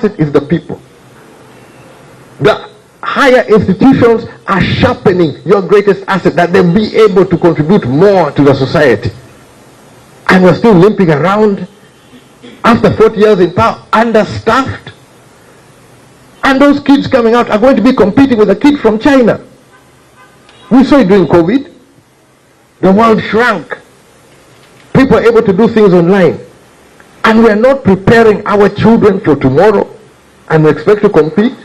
is the people. The higher institutions are sharpening your greatest asset, that they'll be able to contribute more to the society. And we're still limping around after 40 years in power, understaffed. And those kids coming out are going to be competing with a kid from China. We saw it during COVID. The world shrank. People are able to do things online. And we're not preparing our children for tomorrow, and we expect to compete.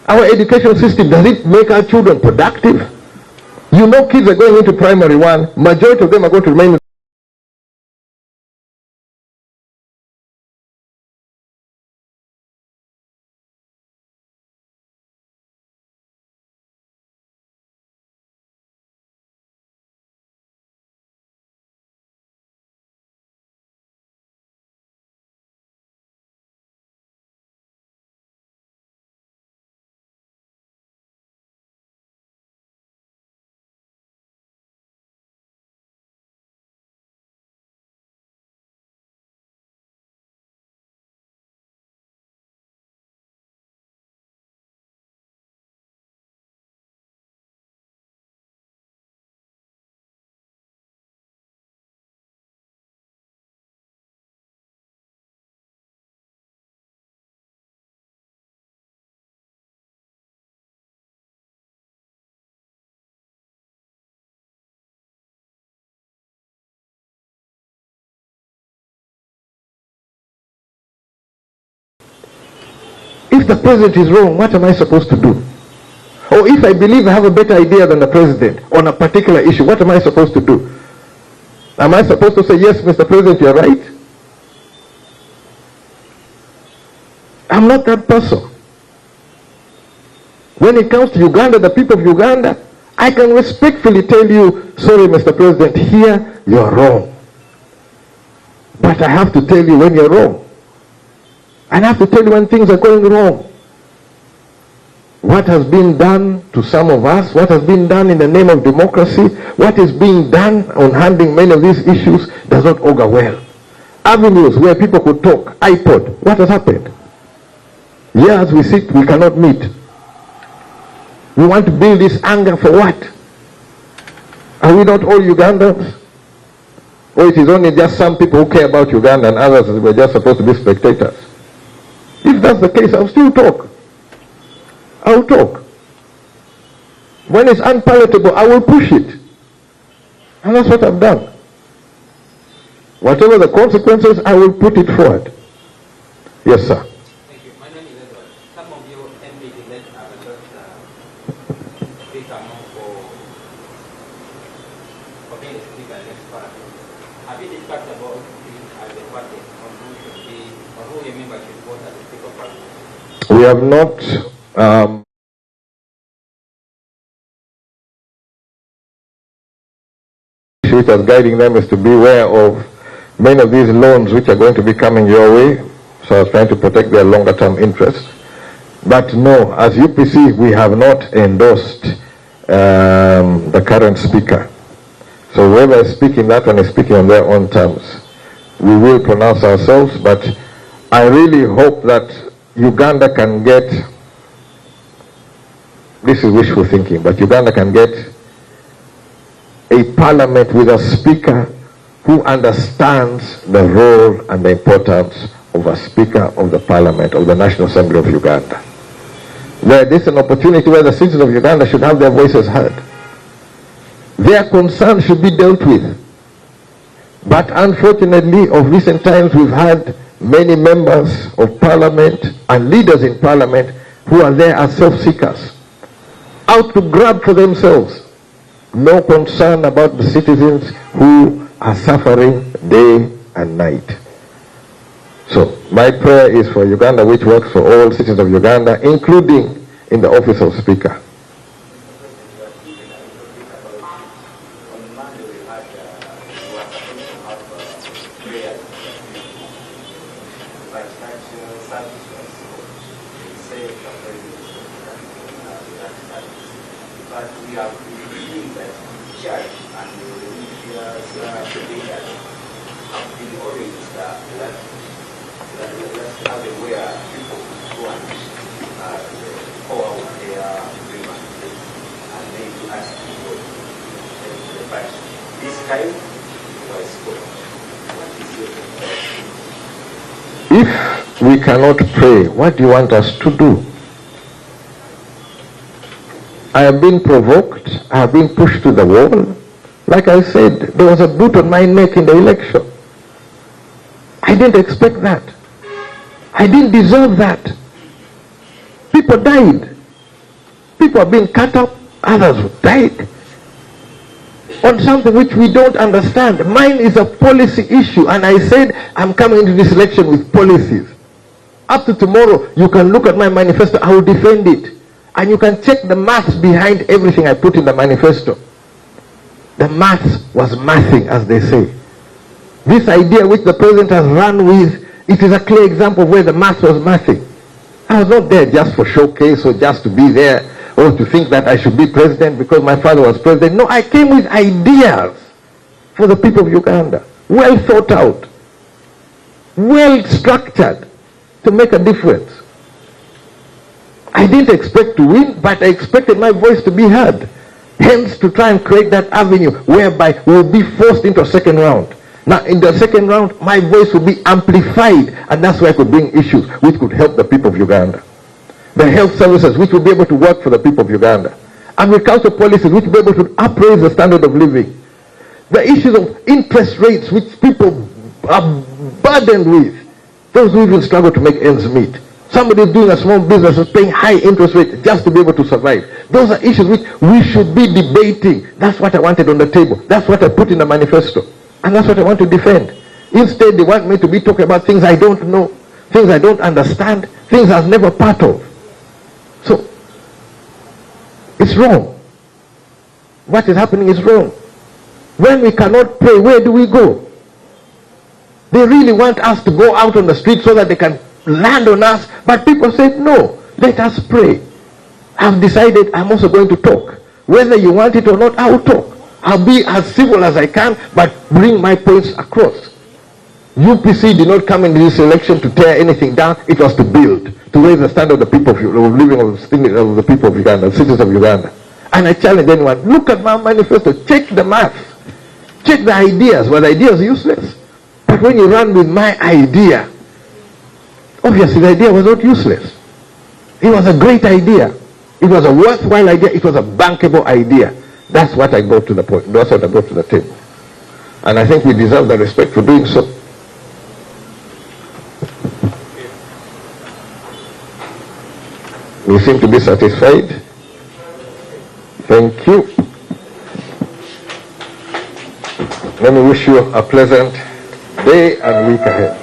Our education system, does it make our children productive? You know, kids are going into primary one, majority of them are going to remain. If the president is wrong, what am I supposed to do? Or if I believe I have a better idea than the president on a particular issue, what am I supposed to do? Am I supposed to say, yes, Mr. President, you're right? I'm not that person. When it comes to Uganda, the people of Uganda, I can respectfully tell you, sorry, Mr. President, here you're wrong. But I have to tell you when you're wrong. And I have to tell you when things are going wrong. What has been done to some of us, what has been done in the name of democracy, what is being done on handling many of these issues does not augur well. Avenues where people could talk, iPod, what has happened? Years we sit, we cannot meet. We want to build this anger for what? Are we not all Ugandans? Or it is only just some people who care about Uganda and others were just supposed to be spectators? If that's the case, I'll still talk. I'll talk. When it's unpalatable, I will push it. And that's what I've done. Whatever the consequences, I will put it forward. Yes, sir. Thank you. My name is Edward. Some of you MPs that have just big amount for being a speaker next parliament. Have you discussed about this as a party on who should be, or who your member should vote as a speaker of parliament? We have not as guiding them is to beware of many of these loans which are going to be coming your way, so I was trying to protect their longer term interests. But no, as UPC we have not endorsed the current speaker. So whoever is speaking, that one is speaking on their own terms. We will pronounce ourselves, but I really hope that Uganda can get, this is wishful thinking, but Uganda can get a parliament with a speaker who understands the role and the importance of a speaker of the parliament of the National Assembly of Uganda. Where there's an opportunity where the citizens of Uganda should have their voices heard. Their concerns should be dealt with. But unfortunately, of recent times, we've had many members of parliament and leaders in parliament who are there as self-seekers, out to grab for themselves. No concern about the citizens who are suffering day and night. So my prayer is for Uganda, which works for all citizens of Uganda, including in the office of Speaker. But we have been that church and the religious leaders have been always that's aware people who time was spoken. What is your If we cannot pray, what do you want us to do? I have been provoked. I have been pushed to the wall. Like I said, there was a boot on my neck in the election. I didn't expect that. I didn't deserve that. People died. People have been cut up. Others died on something which we don't understand. Mine is a policy issue, and I said I'm coming into this election with policies. Up to tomorrow, you can look at my manifesto. I will defend it. And you can check the maths behind everything I put in the manifesto. The maths was mathing, as they say. This idea which the president has run with, it is a clear example of where the maths was mathing. I was not there just for showcase or just to be there or to think that I should be president because my father was president. No, I came with ideas for the people of Uganda. Well thought out. Well structured to make a difference. I didn't expect to win, but I expected my voice to be heard. Hence, to try and create that avenue whereby we will be forced into a second round. Now, in the second round, my voice will be amplified, and that's where I could bring issues which could help the people of Uganda. The health services which will be able to work for the people of Uganda. Agriculture policies which will be able to upraise the standard of living. The issues of interest rates which people are burdened with. Those who even struggle to make ends meet. Somebody is doing a small business is paying high interest rates just to be able to survive. Those are issues which we should be debating. That's what I wanted on the table. That's what I put in the manifesto. And that's what I want to defend. Instead, they want me to be talking about things I don't know, things I don't understand, things I was never part of. So, it's wrong. What is happening is wrong. When we cannot pray, where do we go? They really want us to go out on the street so that they can land on us, but people said, no, let us pray. I've decided I'm also going to talk. Whether you want it or not, I will talk. I'll be as civil as I can, but bring my points across. UPC did not come into this election to tear anything down. It was to build, to raise the standard of the people of living of the people of Uganda, the citizens of Uganda. And I challenge anyone, look at my manifesto, check the math, check the ideas. Were the ideas useless? But when you run with my idea, obviously the idea was not useless. It was a great idea. It was a worthwhile idea. It was a bankable idea. That's what I brought to the point. That's what I brought to the table. And I think we deserve the respect for doing so. We seem to be satisfied. Thank you. Let me wish you a pleasant day and week ahead.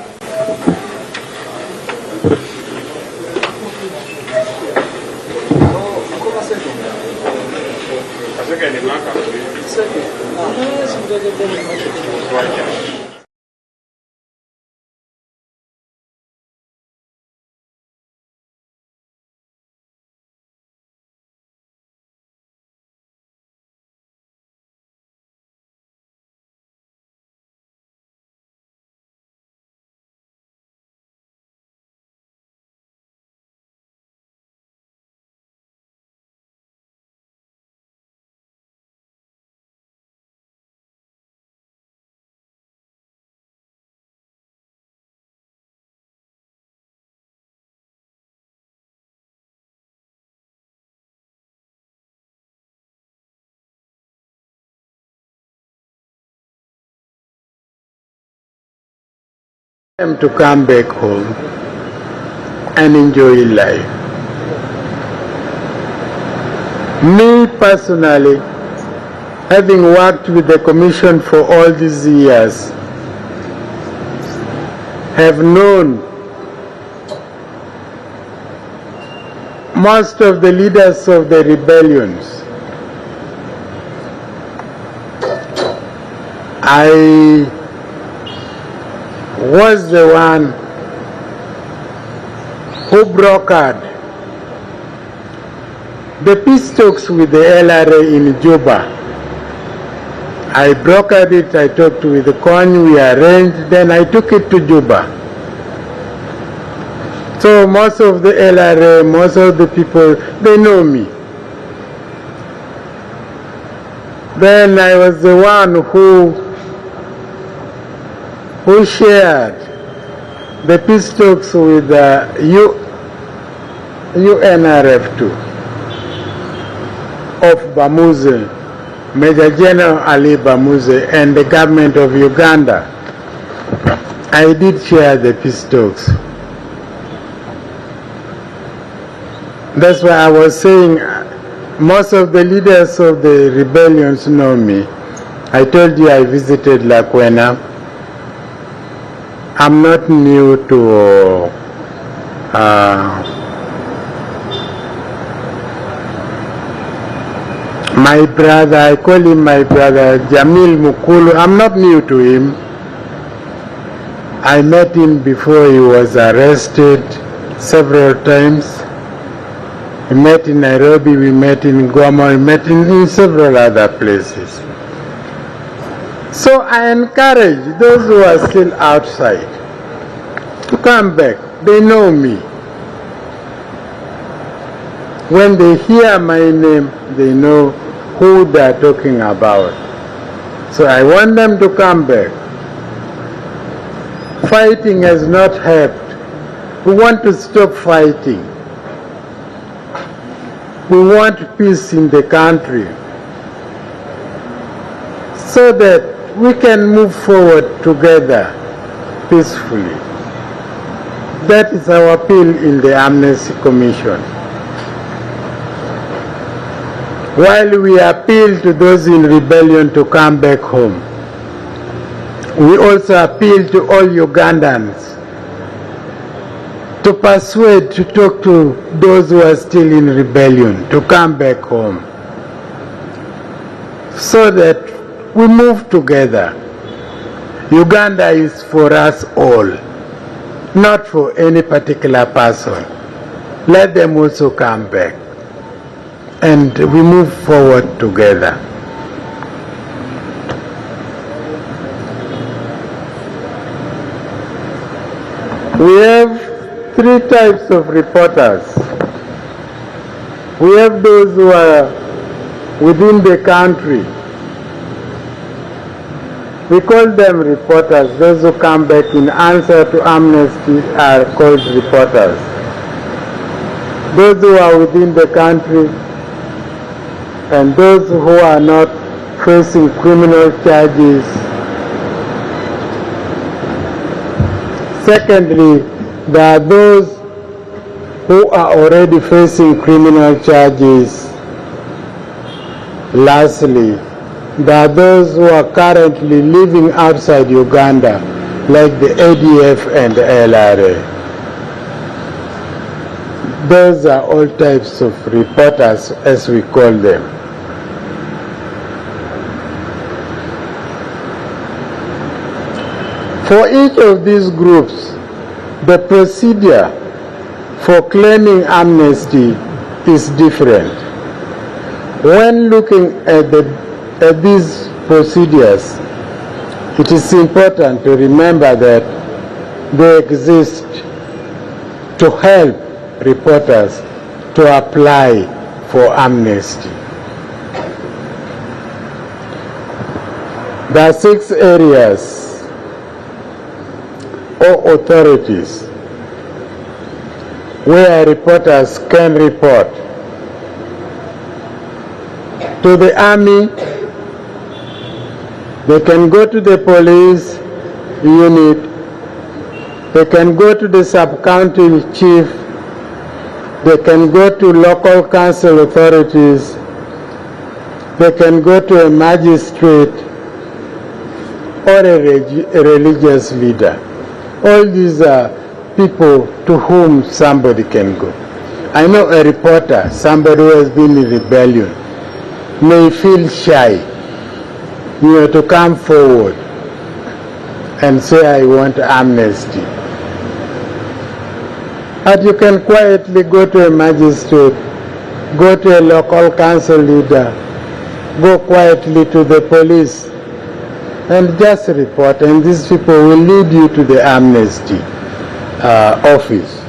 To come back home and enjoy life. Me personally, having worked with the Commission for all these years, have known most of the leaders of the rebellions. I was the one who brokered the peace talks with the LRA in Juba. I brokered it, I talked with the Kony, we arranged, then I took it to Juba. So most of the LRA, most of the people, they know me. Then I was the one who who shared the peace talks with the UNRF2 of Bamuze, Major General Ali Bamuze, and the government of Uganda. I did share the peace talks. That's why I was saying most of the leaders of the rebellions know me. I told you I visited Lakwena. I'm not new to my brother, I call him my brother, Jamil Mukulu. I'm not new to him. I met him before he was arrested several times. We met in Nairobi, we met in Goma, we met in several other places. So I encourage those who are still outside to come back. They know me. When they hear my name, they know who they are talking about. So I want them to come back. Fighting has not helped. We want to stop fighting. We want peace in the country so that we can move forward together peacefully. That is our appeal in the Amnesty Commission. While we appeal to those in rebellion to come back home, we also appeal to all Ugandans to persuade, to talk to those who are still in rebellion to come back home so that we move together. Uganda is for us all, not for any particular person. Let them also come back and we move forward together. We have three types of reporters. We have those who are within the country. We call them reporters. Those who come back in answer to amnesty are called reporters. Those who are within the country and those who are not facing criminal charges. Secondly, there are those who are already facing criminal charges. Lastly, there are those who are currently living outside Uganda, like the ADF and the LRA. Those are all types of reporters, as we call them. For each of these groups, the procedure for claiming amnesty is different. When looking at these procedures, it is important to remember that they exist to help reporters to apply for amnesty. There are 6 areas or authorities where reporters can report. To the army, they can go to the police unit, they can go to the sub-county chief, they can go to local council authorities, they can go to a magistrate or a religious leader. All these are people to whom somebody can go. I know a reporter, somebody who has been in rebellion, may feel shy, to come forward and say, I want amnesty. But you can quietly go to a magistrate, go to a local council leader, go quietly to the police, and just report, and these people will lead you to the amnesty office.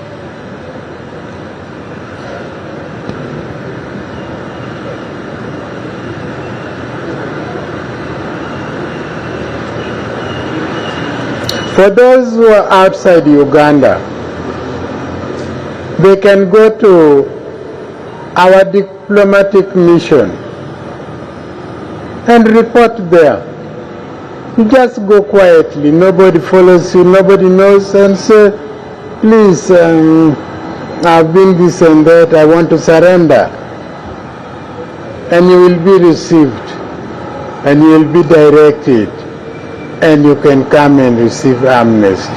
For those who are outside Uganda, they can go to our diplomatic mission and report there. You just go quietly, nobody follows you, nobody knows, and say, please, I've been this and that, I want to surrender. And you will be received, and you will be directed, and you can come and receive amnesty.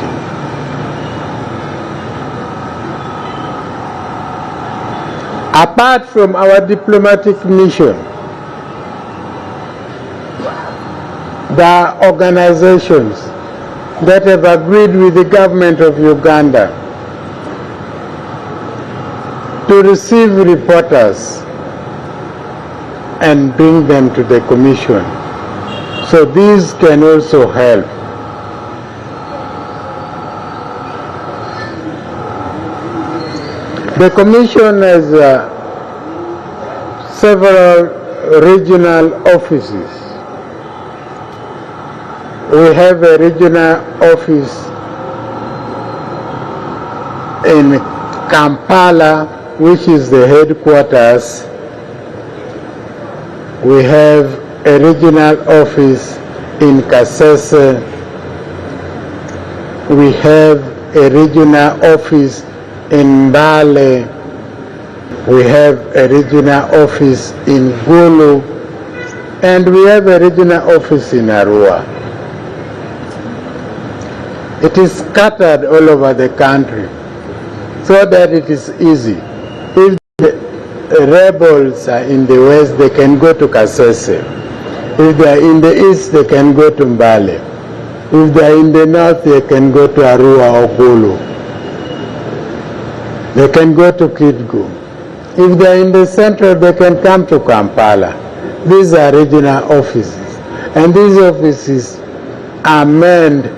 Apart from our diplomatic mission, there are organizations that have agreed with the government of Uganda to receive reporters and bring them to the commission. So these can also help. The commission has several regional offices. We have a regional office in Kampala, which is the headquarters. We have a regional office in Kasese. We have a regional office in Mbale. We have a regional office in Gulu. And we have a regional office in Arua. It is scattered all over the country so that it is easy. If the rebels are in the west, they can go to Kasese. If they are in the east, they can go to Mbale. If they are in the north, they can go to Arua or Gulu. They can go to Kitgum. If they are in the central, they can come to Kampala. These are regional offices. And these offices are manned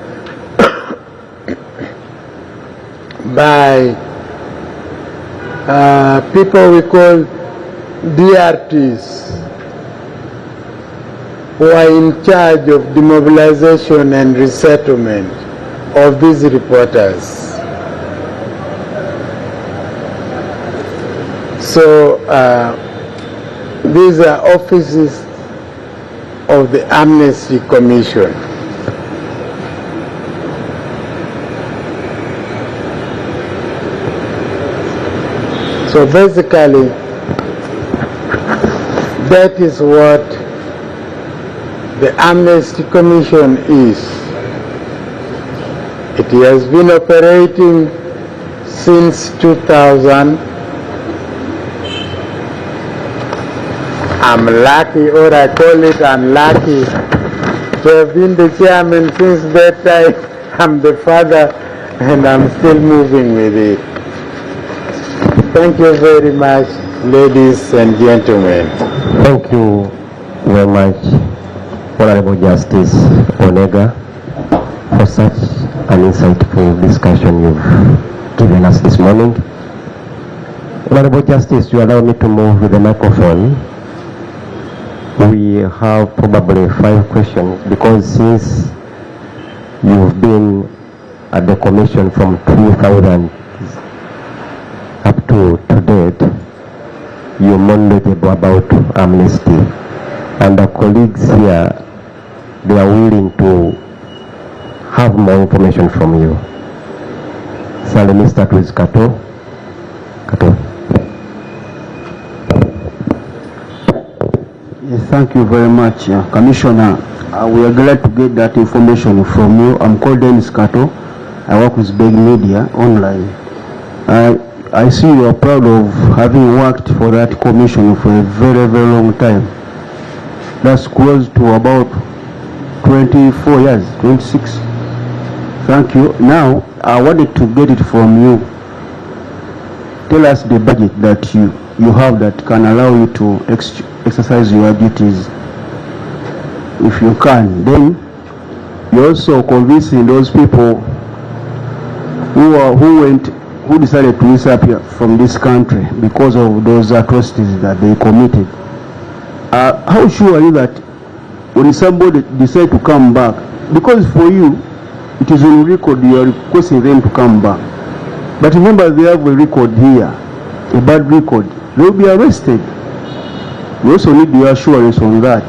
by people we call DRTs, who are in charge of demobilization and resettlement of these reporters. So these are offices of the Amnesty Commission. So basically, that is what the Amnesty Commission is. It has been operating since 2000. I'm lucky, or I call it unlucky, to have been the chairman since that time. I'm the father, and I'm still moving with it. Thank you very much, ladies and gentlemen. Thank you very much, Honorable Justice Onega, for such an insightful discussion you've given us this morning. Honorable Justice, you allow me to move with the microphone. We have probably 5 questions because since you've been at the commission from 2000 up to date, you're knowledgeable about amnesty, and the colleagues here, they are willing to have more information from you. So let me start with Kato. Kato. Yes, thank you very much, Commissioner. We are glad to get that information from you. I'm called Dennis Kato. I work with Big Media online. I see you are proud of having worked for that commission for a very, very long time. That's close to about 24 years, 26. Thank you. Now, I wanted to get it from you. Tell us the budget that you have that can allow you to exercise your duties, if you can. Then, you're also convincing those people who decided to disappear from this country because of those atrocities that they committed. How sure are you that when somebody decides to come back, because for you, it is on record you are requesting them to come back. But remember, they have a record here, a bad record. They will be arrested. We also need the assurance on that.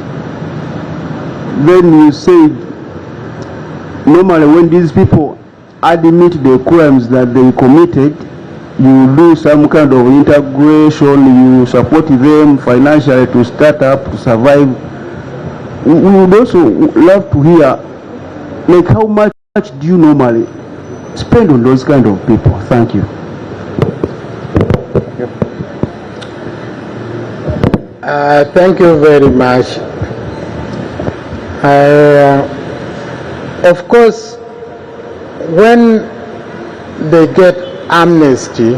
Then you say, normally when these people admit the crimes that they committed, you do some kind of integration, you support them financially to start up, to survive. We would also love to hear, like, how much do you normally spend on those kind of people? Thank you. Thank you very much. Of course, when they get amnesty,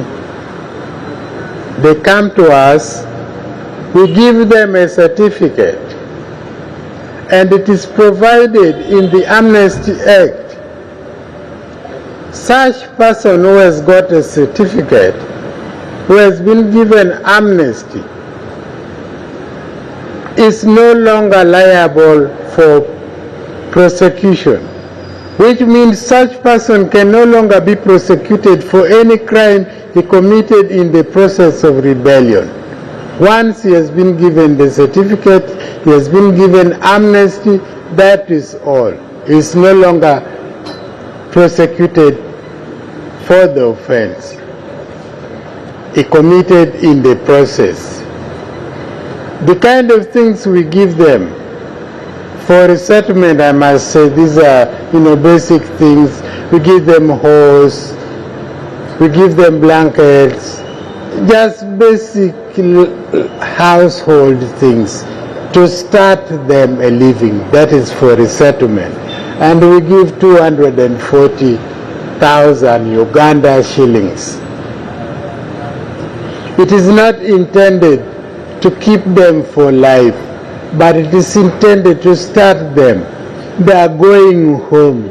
they come to us, we give them a certificate, and it is provided in the Amnesty Act. Such person who has got a certificate, who has been given amnesty, is no longer liable for prosecution, which means such person can no longer be prosecuted for any crime he committed in the process of rebellion. Once he has been given the certificate, he has been given amnesty, that is all. He is no longer prosecuted for the offense he committed in the process. The kind of things we give them for resettlement, I must say, these are, basic things. We give them hose, we give them blankets, just basic household things to start them a living. That is for resettlement. And we give 240,000 Uganda shillings. It is not intended to keep them for life, but it is intended to start them. They are going home.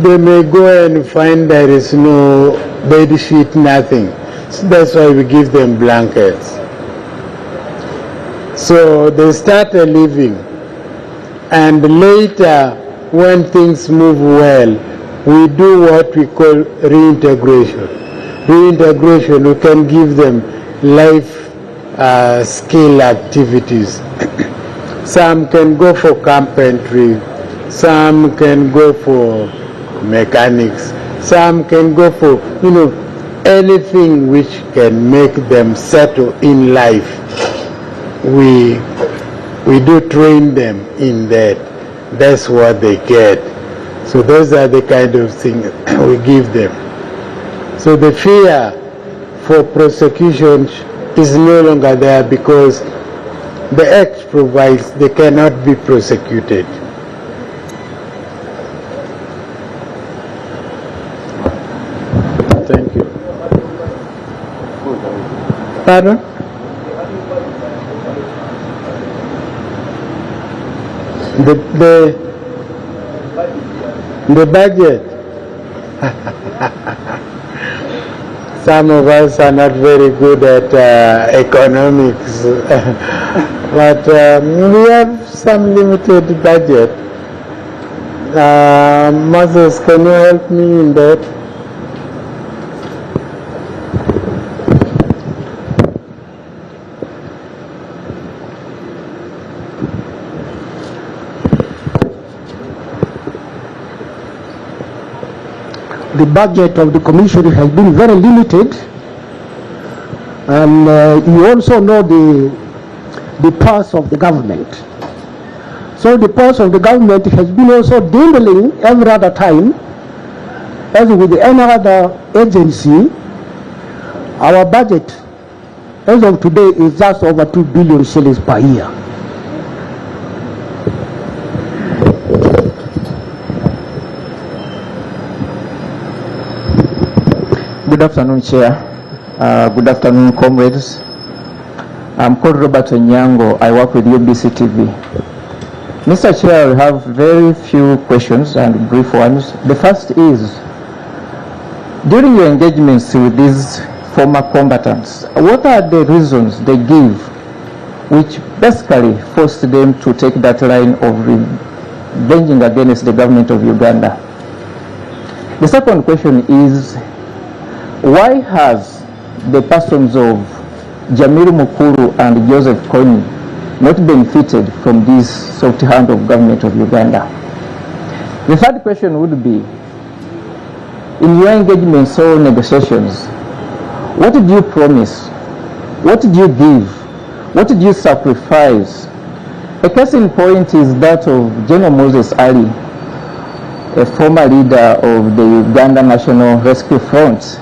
They may go and find there is no bed sheet, nothing. So that's why we give them blankets. So they start a living, and later, when things move well, we do what we call reintegration. Reintegration, we can give them life skill activities. Some can go for carpentry, some can go for mechanics, some can go for, anything which can make them settle in life. We do train them in that. That's what they get. So those are the kind of things we give them. So the fear for prosecution is no longer there because the Act provides they cannot be prosecuted. Thank you. Pardon? The budget. Some of us are not very good at economics, but we have some limited budget. Moses, can you help me in that? The budget of the commission has been very limited, and you also know the pulse of the government. So the pulse of the government has been also dwindling every other time. As with any other agency, our budget as of today is just over 2 billion shillings per year. Good afternoon, Chair. Good afternoon, comrades. I'm called Robert Onyango. I work with UPC TV. Mr. Chair, I have very few questions and brief ones. The first is, during your engagements with these former combatants, what are the reasons they give which basically forced them to take that line of ranging against the government of Uganda. The second question is, why has the persons of Jamil Mukulu and Joseph Kony not benefited from this soft hand of government of Uganda? The third question would be, in your engagements or negotiations, what did you promise? What did you give? What did you sacrifice? A case in point is that of General Moses Ali, a former leader of the Uganda National Rescue Front.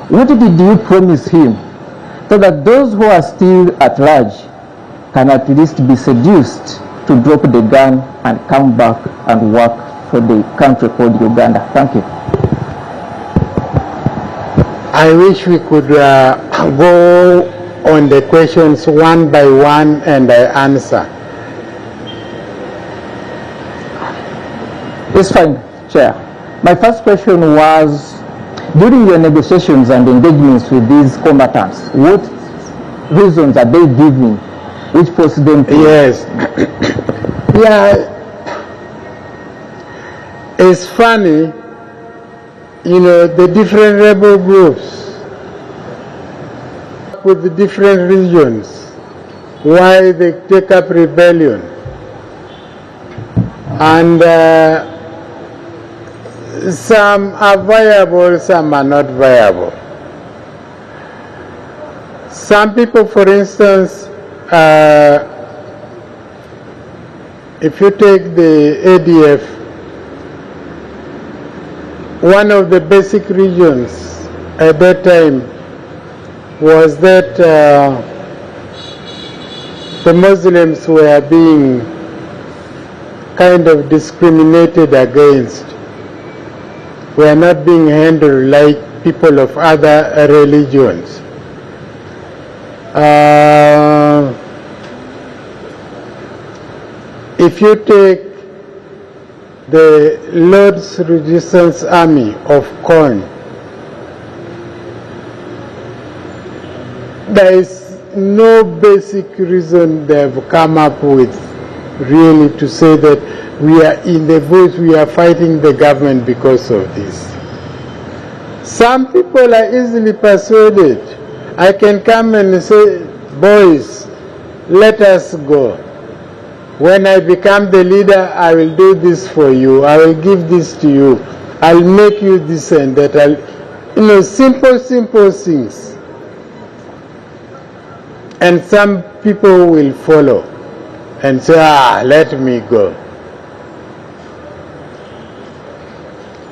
What did you promise him so that those who are still at large can at least be seduced to drop the gun and come back and work for the country called Uganda? Thank you. I wish we could go on the questions one by one and I answer. It's fine, Chair. My first question was, during your negotiations and engagements with these combatants, what reasons are they giving which forced them to... Yes. Yeah. It's funny, you know, the different rebel groups with the different regions, why they take up rebellion. And some are viable, some are not viable. Some people, for instance, if you take the ADF, one of the basic reasons at that time was that the Muslims were being kind of discriminated against, were not being handled like people of other religions. If you take the Lord's Resistance Army of Corn, there is no basic reason they have come up with really to say that we are in the bush, we are fighting the government because of this. Some people are easily persuaded. I can come and say, boys, let us go. When I become the leader, I will do this for you. I will give this to you. I'll make you this and that. You know, simple things. And some people will follow and say, let me go.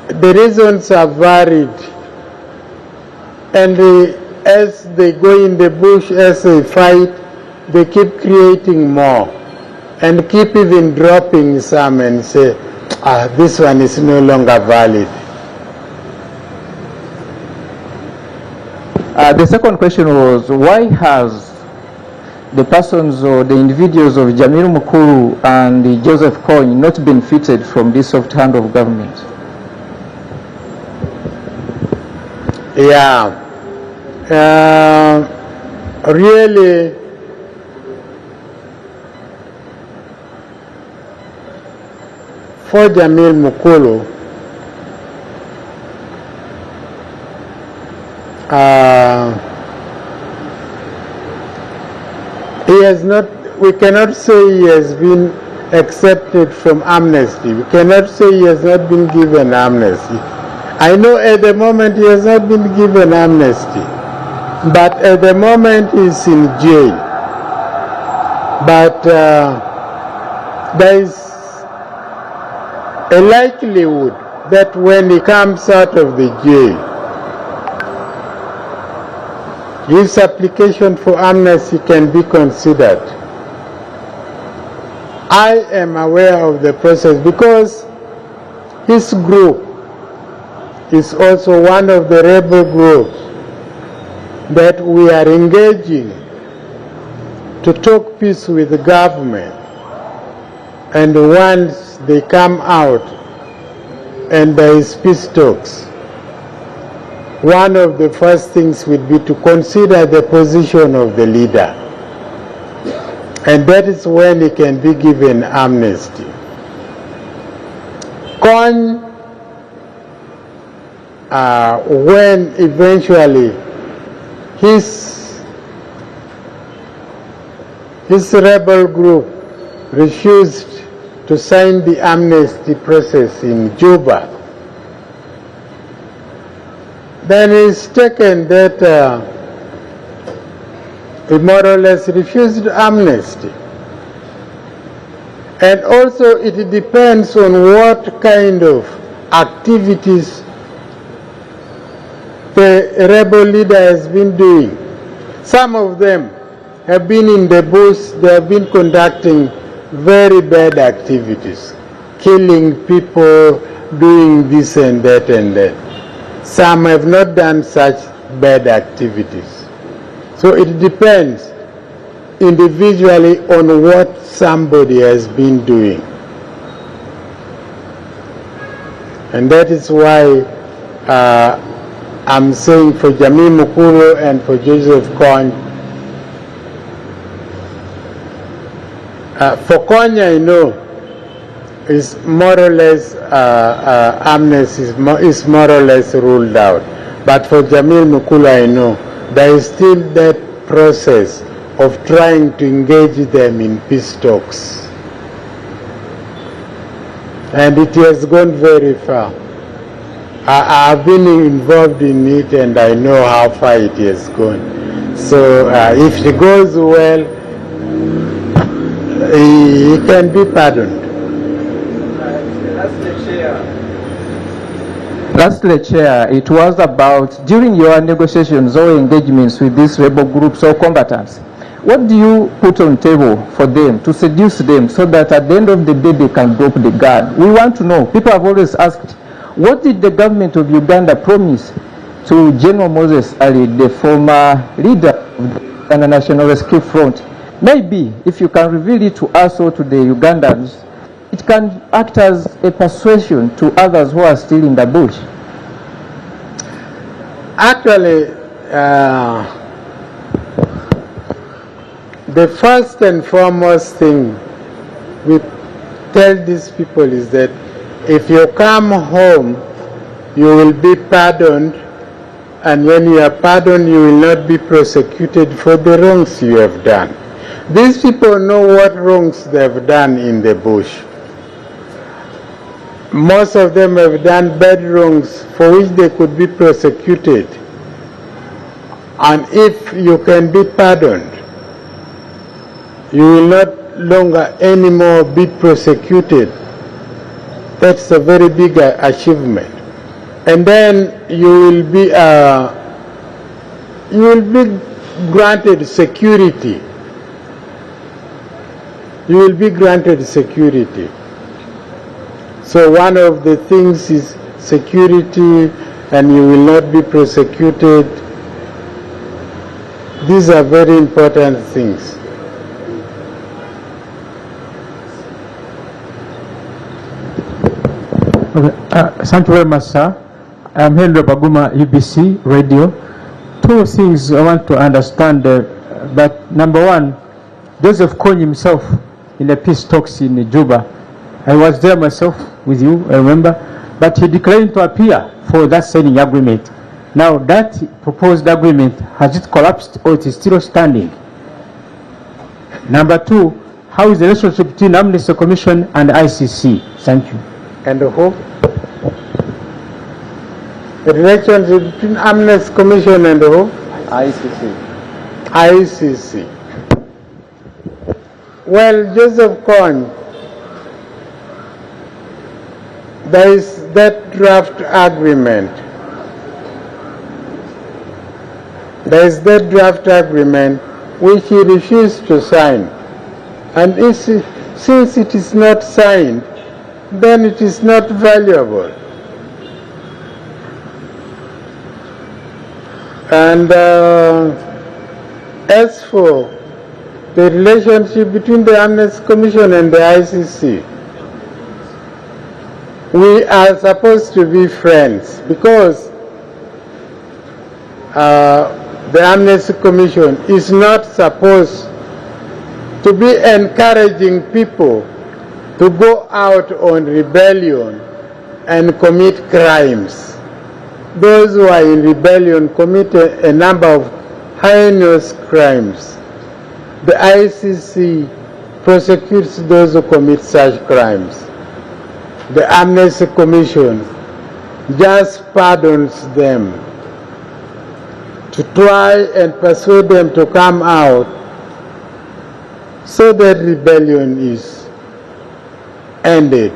The reasons are varied. And as they go in the bush, as they fight, they keep creating more. And keep even dropping some and say, this one is no longer valid. The second question was, why has the persons or the individuals of Jamil Mukulu and Joseph Kony not benefited from this soft hand of government? Yeah. Really, for Jamil Mukulu, he has not, we cannot say he has been accepted from amnesty. We cannot say he has not been given amnesty. I know at the moment he has not been given amnesty, but at the moment he's in jail. But there is a likelihood that when he comes out of the jail, his application for amnesty can be considered. I am aware of the process because his group is also one of the rebel groups that we are engaging to talk peace with the government. And once they come out and there is peace talks, one of the first things would be to consider the position of the leader. And that is when he can be given amnesty. Kony, when eventually his rebel group refused to sign the amnesty process in Juba, then it's taken that he more or less refused amnesty. And also it depends on what kind of activities the rebel leader has been doing. Some of them have been in the bush, they have been conducting very bad activities, killing people, doing this and that and that. Some have not done such bad activities. So it depends individually on what somebody has been doing. And that is why I'm saying for Jamil Mukulu and for Joseph Kony, for Kony I know is more or less, amnesty is more or less ruled out. But for Jamil Mukulu I know there is still that process of trying to engage them in peace talks. And it has gone very far. I've been involved in it and I know how far it has gone. So if it goes well, he can be pardoned. Lastly, Chair, it was about, during your negotiations or engagements with these rebel groups or combatants, what do you put on table for them to seduce them so that at the end of the day they can drop the guard? We want to know. People have always asked, what did the government of Uganda promise to General Moses Ali, the former leader of the Uganda National Rescue Front? Maybe if you can reveal it to us or to the Ugandans, it can act as a persuasion to others who are still in the bush. Actually, the first and foremost thing we tell these people is that if you come home, you will be pardoned, and when you are pardoned, you will not be prosecuted for the wrongs you have done. These people know what wrongs they have done in the bush. Most of them have done bad wrongs for which they could be prosecuted. And if you can be pardoned, you will not longer anymore be prosecuted. That's a very big achievement. And then you will be granted security. You will be granted security. So one of the things is security, and you will not be prosecuted. These are very important things. Okay. Thank you very much, sir. I'm Henry Baguma, UPC Radio. Two things I want to understand. But number one, Joseph Kony himself in the peace talks in Juba, I was there myself with you, I remember, but he declined to appear for that signing agreement. Now that proposed agreement, has it collapsed or it is still standing? Number two, how is the relationship between Amnesty Commission and ICC? Thank you. And who? The relationship between Amnesty Commission and who? ICC. ICC. Well, Joseph Kony, there is that draft agreement. There is that draft agreement which he refused to sign. And since it is not signed, then it is not valuable. And as for the relationship between the Amnesty Commission and the ICC, we are supposed to be friends because the Amnesty Commission is not supposed to be encouraging people to go out on rebellion and commit crimes. Those who are in rebellion commit a number of heinous crimes. The ICC prosecutes those who commit such crimes. The Amnesty Commission just pardons them to try and persuade them to come out so that rebellion is ended.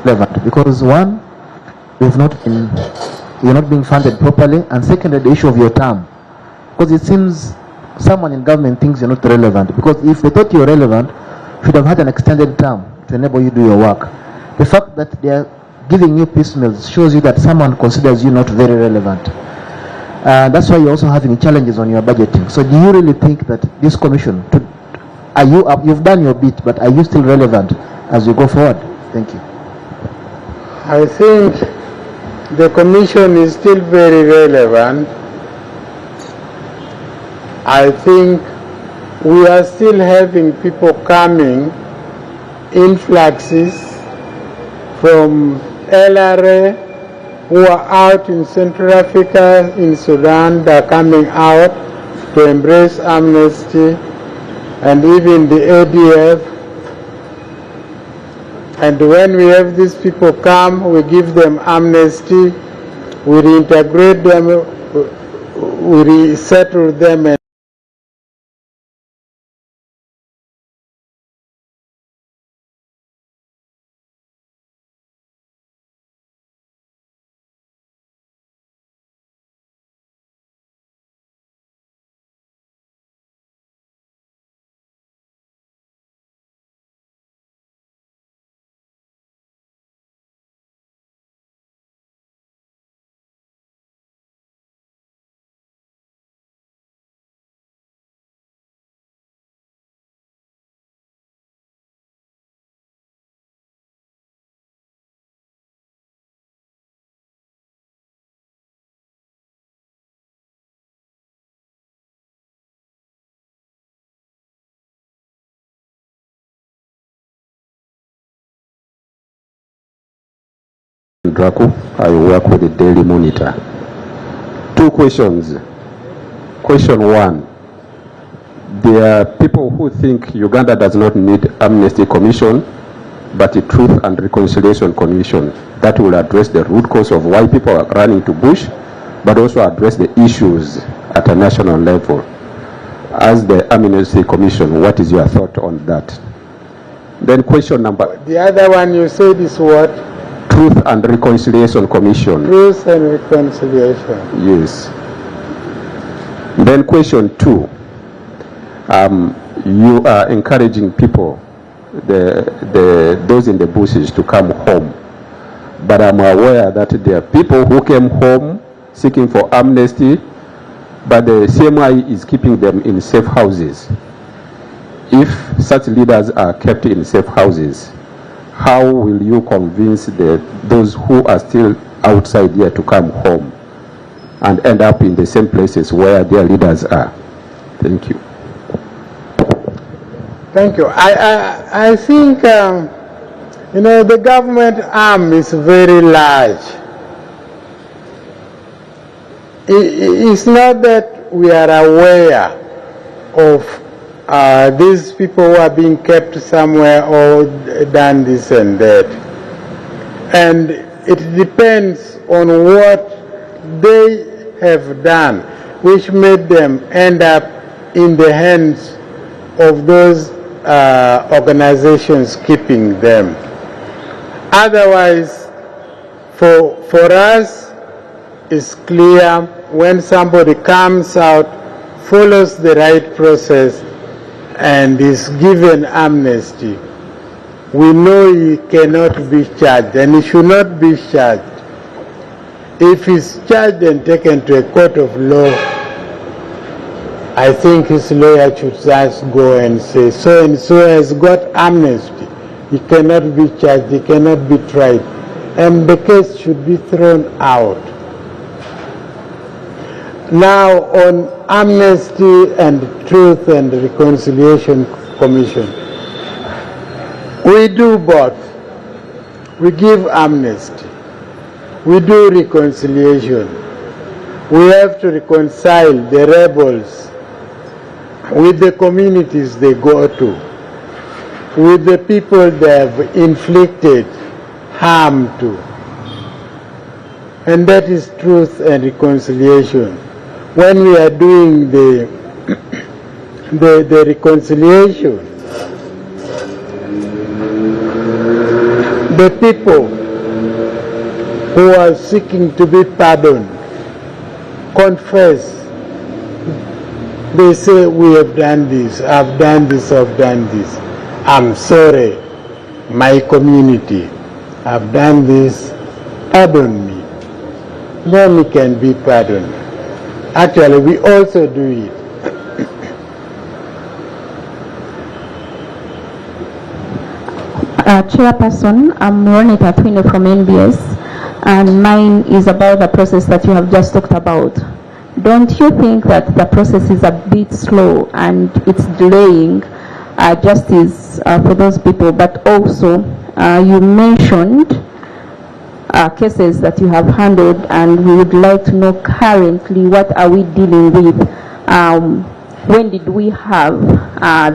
Relevant because one, you're not being funded properly, and secondly, the issue of your term, because it seems someone in government thinks you're not relevant, because if they thought you're relevant, you should have had an extended term to enable you to do your work. The fact that they are giving you piecemeal shows you that someone considers you not very relevant. That's why you're also having challenges on your budgeting. So do you really think that this commission, you've done your bit, but are you still relevant as you go forward? Thank you. I think the commission is still very relevant. I think we are still having people coming, influxes from LRA who are out in Central Africa, in Sudan, they are coming out to embrace amnesty, and even the ADF. And when we have these people come, we give them amnesty, we reintegrate them, we resettle them. And Draco, I work with the Daily Monitor. Two questions. Question one, there are people who think Uganda does not need Amnesty Commission, but a Truth and Reconciliation Commission that will address the root cause of why people are running to bush, but also address the issues at a national level. As the Amnesty Commission, what is your thought on that? Then question number... The other one you said is what? Truth and Reconciliation Commission. Truth and Reconciliation. Yes. Then question two, you are encouraging people, those in the bushes, to come home. But I'm aware that there are people who came home seeking for amnesty, but the CMI is keeping them in safe houses. If such leaders are kept in safe houses, how will you convince those who are still outside here to come home? and end up in the same places where their leaders are. Thank you. Thank you. I think, you know, the government arm is very large. It's not that we are aware of these people who are being kept somewhere or done this and that. And it depends on what they have done, which made them end up in the hands of those organizations keeping them. Otherwise, for us, it's clear when somebody comes out, follows the right process, and is given amnesty, we know he cannot be charged, and he should not be charged. If he's charged and taken to a court of law, I think his lawyer should just go and say, so and so has got amnesty. He cannot be charged, he cannot be tried, and the case should be thrown out. Now, on Amnesty and Truth and Reconciliation Commission, we do both. We give amnesty. We do reconciliation. We have to reconcile the rebels with the communities they go to, with the people they have inflicted harm to. And that is truth and reconciliation. When we are doing the reconciliation, the people who are seeking to be pardoned confess. They say, we have done this, I've done this, I've done this. I'm sorry, my community, I've done this, pardon me. Then we can be pardoned. Actually, we also do it. Chairperson, I'm Ronita Twino from NBS, and mine is about the process that you have just talked about. Don't you think that the process is a bit slow and it's delaying justice for those people? But also, you mentioned cases that you have handled, and we would like to know currently what are we dealing with. When did we have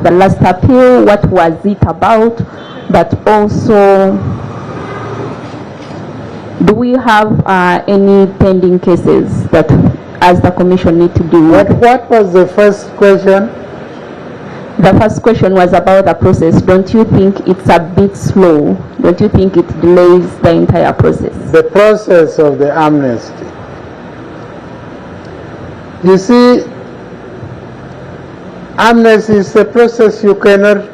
the last appeal? What was it about? But also, do we have any pending cases that as the commission need to deal with? What was the first question? The first question was about the process. Don't you think it's a bit slow? Don't you think it delays the entire process? The process of the amnesty. You see, amnesty is a process you cannot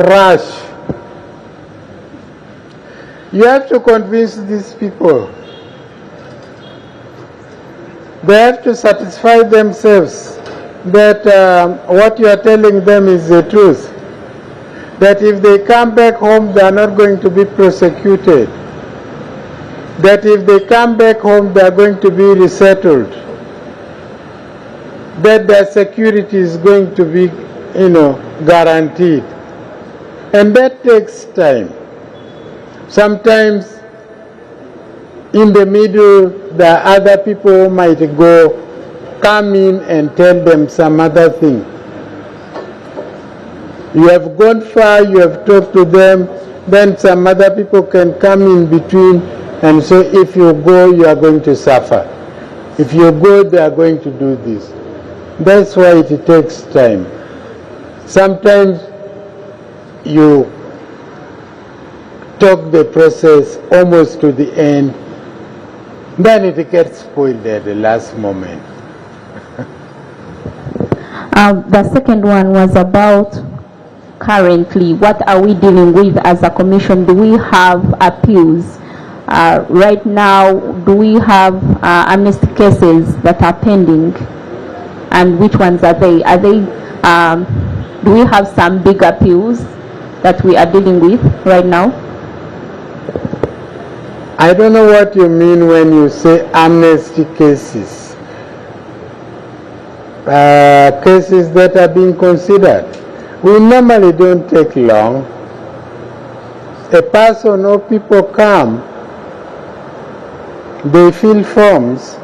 rush. You have to convince these people. They have to satisfy themselves that what you are telling them is the truth. That if they come back home, they are not going to be prosecuted. That if they come back home, they are going to be resettled. That their security is going to be, guaranteed. And that takes time. Sometimes in the middle, there are other people who might come in and tell them some other thing. You have gone far, you have talked to them, then some other people can come in between and say, if you go, you are going to suffer. If you go, they are going to do this. That's why it takes time. Sometimes you talk the process almost to the end, then it gets spoiled at the last moment. The second one was about currently, what are we dealing with as a commission? Do we have appeals? Right now, do we have amnesty cases that are pending? And which ones are they? Do we have some big appeals that we are dealing with right now? I don't know what you mean when you say amnesty cases. cases that are being considered. We normally don't take long. A person or people come, they fill forms,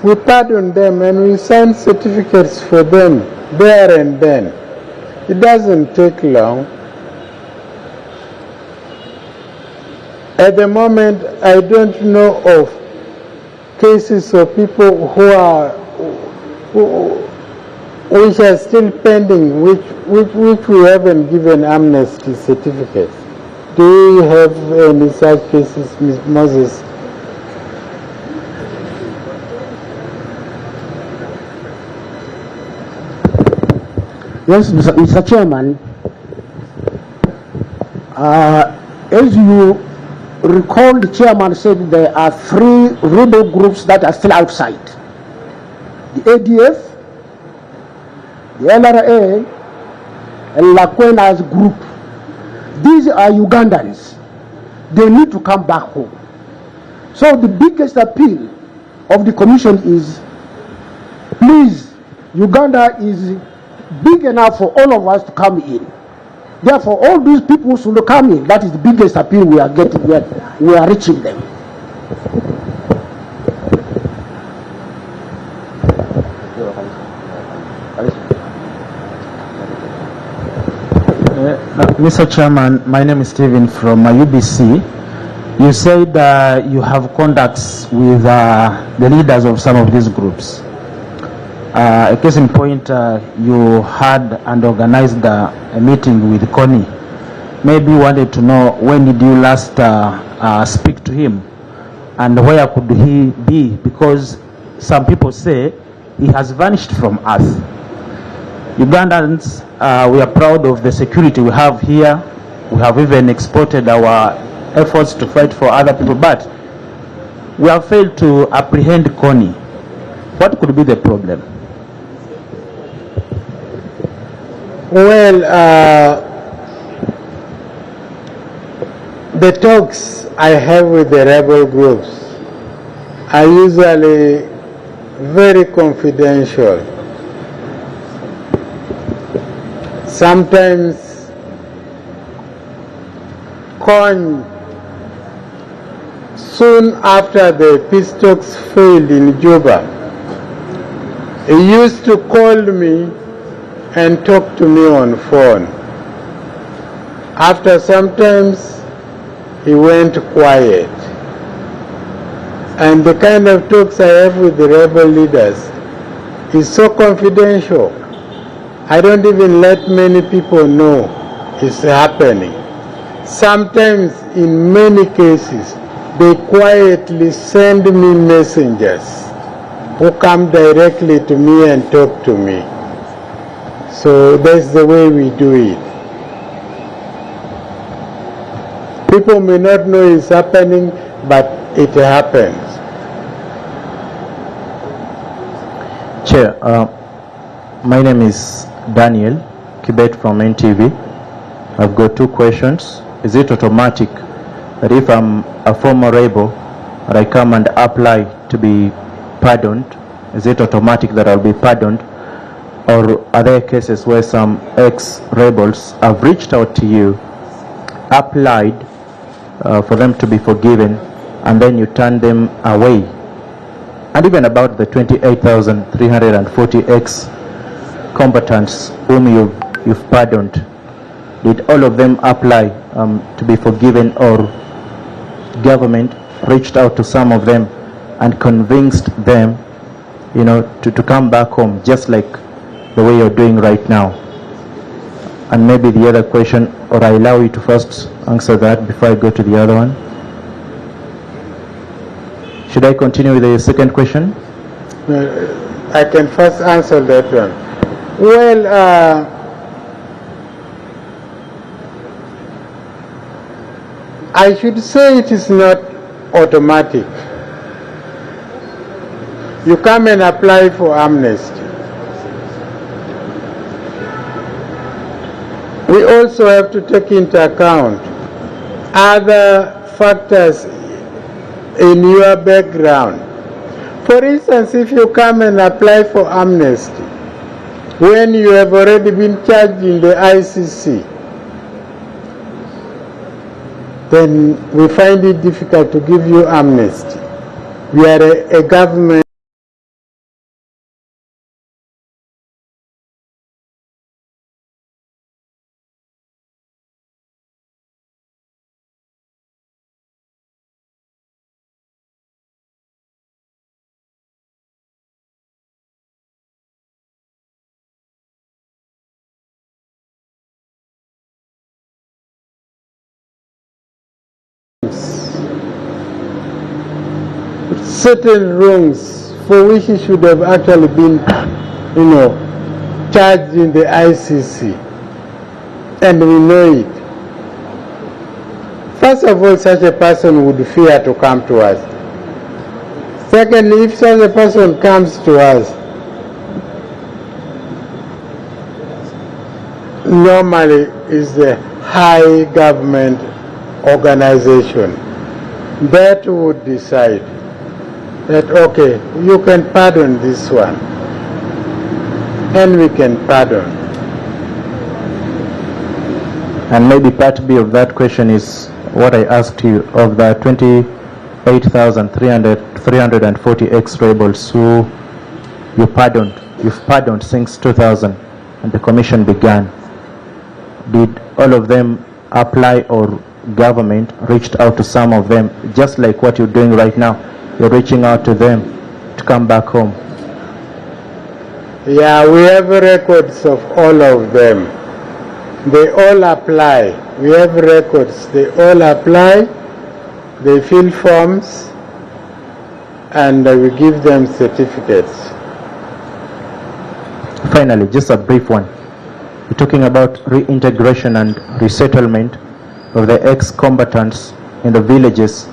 we pardon them and we sign certificates for them there and then. It doesn't take long. At the moment, I don't know of cases of people which are still pending, which we haven't given amnesty certificates. Do we have any such cases, Ms. Moses? Yes, Mr. Chairman. As you recall, the chairman said there are 3 rebel groups that are still outside. The ADF, the LRA, and Lakwena's group. These are Ugandans. They need to come back home. So the biggest appeal of the commission is, please, Uganda is big enough for all of us to come in. Therefore, all these people should come in. That is the biggest appeal we are getting. We are reaching them. Mr. Chairman, my name is Stephen from UBC. You said you have contacts with the leaders of some of these groups. A case in point, you had and organized a meeting with Connie. Maybe you wanted to know, when did you last speak to him and where could he be? Because some people say he has vanished from earth. Ugandans, we are proud of the security we have here. We have even exported our efforts to fight for other people, but we have failed to apprehend Connie. What could be the problem? Well, the talks I have with the rebel groups are usually very confidential. Sometimes soon after the peace talks failed in Juba, he used to call me and talk to me on phone. After sometimes he went quiet. And the kind of talks I have with the rebel leaders is so confidential. I don't even let many people know it's happening. Sometimes, in many cases, they quietly send me messengers who come directly to me and talk to me. So that's the way we do it. People may not know it's happening, but it happens. Chair, my name is Daniel Kibet from NTV. I've got 2 questions. Is it automatic that if I'm a former rebel and I come and apply to be pardoned, is it automatic that I'll be pardoned? Or are there cases where some ex-rebels have reached out to you, applied for them to be forgiven, and then you turn them away? And even about the 28,340 ex-combatants whom you've pardoned, did all of them apply to be forgiven, or government reached out to some of them and convinced them, to come back home, just like the way you're doing right now? And maybe the other question, or I allow you to first answer that before I go to the other one. Should I continue with the second question? I can first answer that one. Well, I should say it is not automatic. You come and apply for amnesty. We also have to take into account other factors in your background. For instance, if you come and apply for amnesty, when you have already been charged in the ICC, then we find it difficult to give you amnesty. We are a government. Certain wrongs for which he should have actually been, charged in the ICC, and we know it. First of all, such a person would fear to come to us. Secondly, if such a person comes to us, normally is a high government organization that would decide that, okay, you can pardon this one, and we can pardon. And maybe part B of that question is what I asked you, of the 28,340 ex-rebels who you've pardoned since 2000 and the commission began. Did all of them apply, or government reached out to some of them, just like what you're doing right now? You're reaching out to them to come back home. Yeah, we have records of all of them. They all apply. We have records. They all apply. They fill forms, and we give them certificates. Finally, just a brief one. You're talking about reintegration and resettlement of the ex-combatants in the villages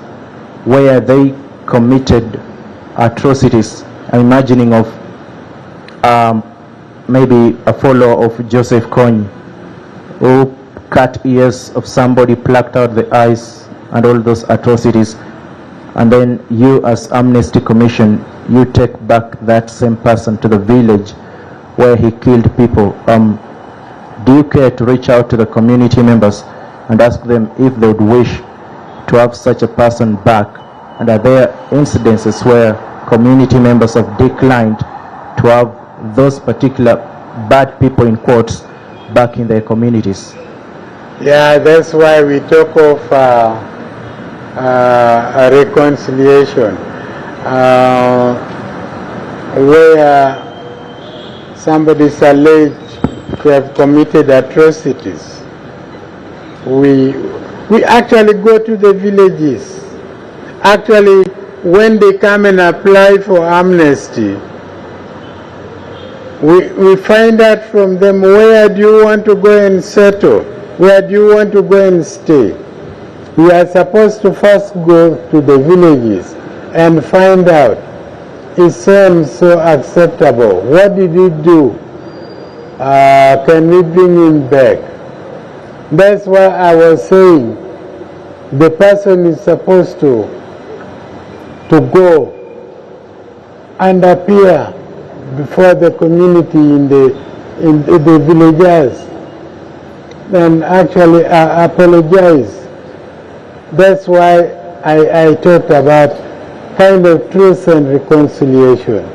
where they committed atrocities. I'm imagining of maybe a follower of Joseph Kony, who cut ears of somebody, plucked out the eyes, and all those atrocities. And then you, as Amnesty Commission, you take back that same person to the village where he killed people. Do you care to reach out to the community members and ask them if they would wish to have such a person back? And are there incidences where community members have declined to have those particular bad people, in quotes, back in their communities? Yeah, that's why we talk of a reconciliation, where somebody is alleged to have committed atrocities. We actually go to the villages. Actually, when they come and apply for amnesty, we find out from them, where do you want to go and settle? Where do you want to go and stay? We are supposed to first go to the villages and find out, is so acceptable? What did he do? Can we bring him back? That's why I was saying the person is supposed to go and appear before the community in the villages and actually apologize. That's why I talked about kind of truth and reconciliation.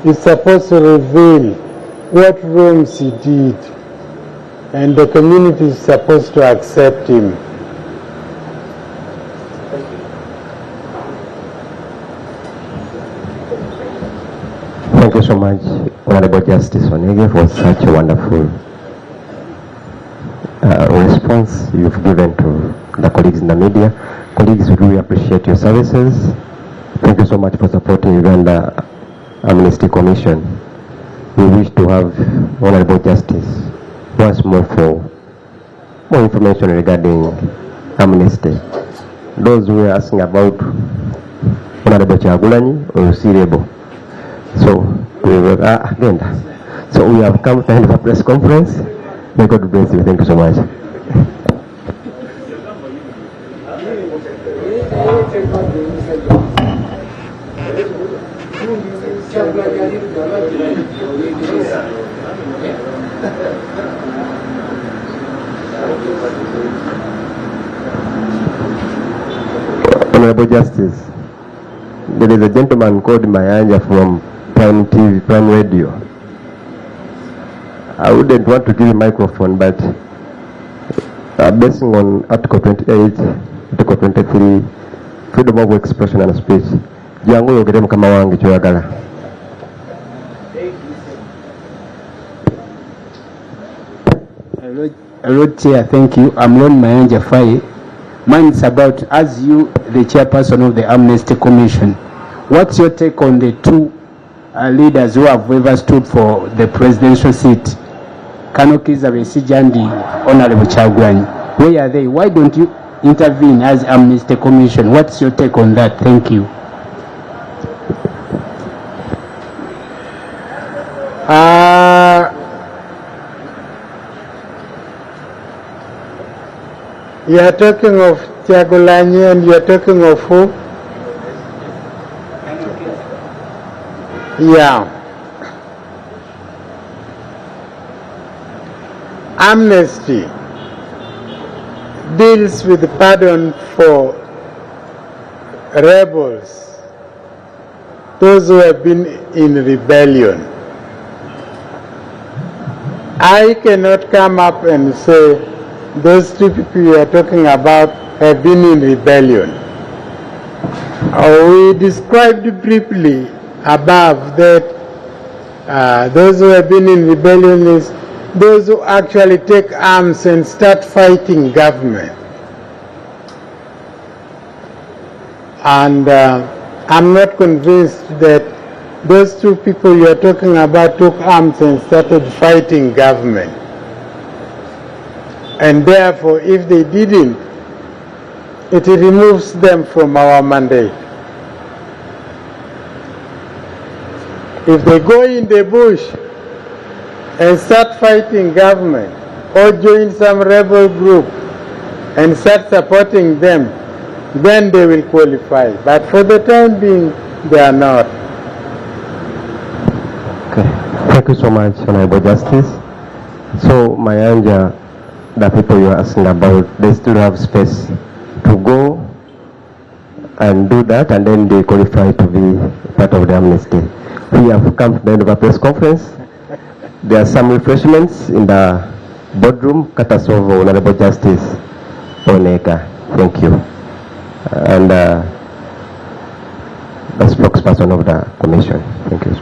It's supposed to reveal what wrongs he did, and the community is supposed to accept him. Thank you so much, Honorable Justice Wanege, for such a wonderful response you've given to the colleagues in the media. Colleagues, we really appreciate your services. Thank you so much for supporting Uganda Amnesty Commission. We wish to have Honorable Justice once more for more information regarding amnesty. Those who are asking about Honorable Chagulanyi or Sirebo. So we will again. So we have come to the end of a press conference. May God bless you. Thank you so much. Honorable Justice, there is a gentleman called Mayanja from Prime TV, Prime Radio. I wouldn't want to give a microphone, but based on Article 28, Article 23, freedom of expression and speech, jangu yogere mukama wange kyoyagala. Hello, Chair, thank you. I'm Lord Mayanja Fai. Mine is about, as you, the chairperson of the Amnesty Commission, what's your take on the two leaders who have ever stood for the presidential seat, Kanokiza Besigye and Honorable Kyagulanyi? Where are they? Why don't you intervene as Amnesty Commission? What's your take on that? Thank you. You are talking of Kyagulanyi and you are talking of who? Yeah. Amnesty deals with pardon for rebels, those who have been in rebellion. I cannot come up and say those two people you are talking about have been in rebellion. We described briefly above that those who have been in rebellion is those who actually take arms and start fighting government. And I'm not convinced that those two people you are talking about took arms and started fighting government. And therefore, if they didn't, it removes them from our mandate. If they go in the bush and start fighting government or join some rebel group and start supporting them, then they will qualify. But for the time being, they are not. Okay. Thank you so much, Honorable Justice. So, Mayanja, the people you are asking about, they still have space to go and do that, and then they qualify to be part of the amnesty. We have come to the end of our press conference. There are some refreshments in the boardroom, courtesy of Honorable Justice Oneka. Thank you. And the spokesperson of the Commission. Thank you.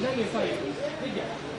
Nani fanya?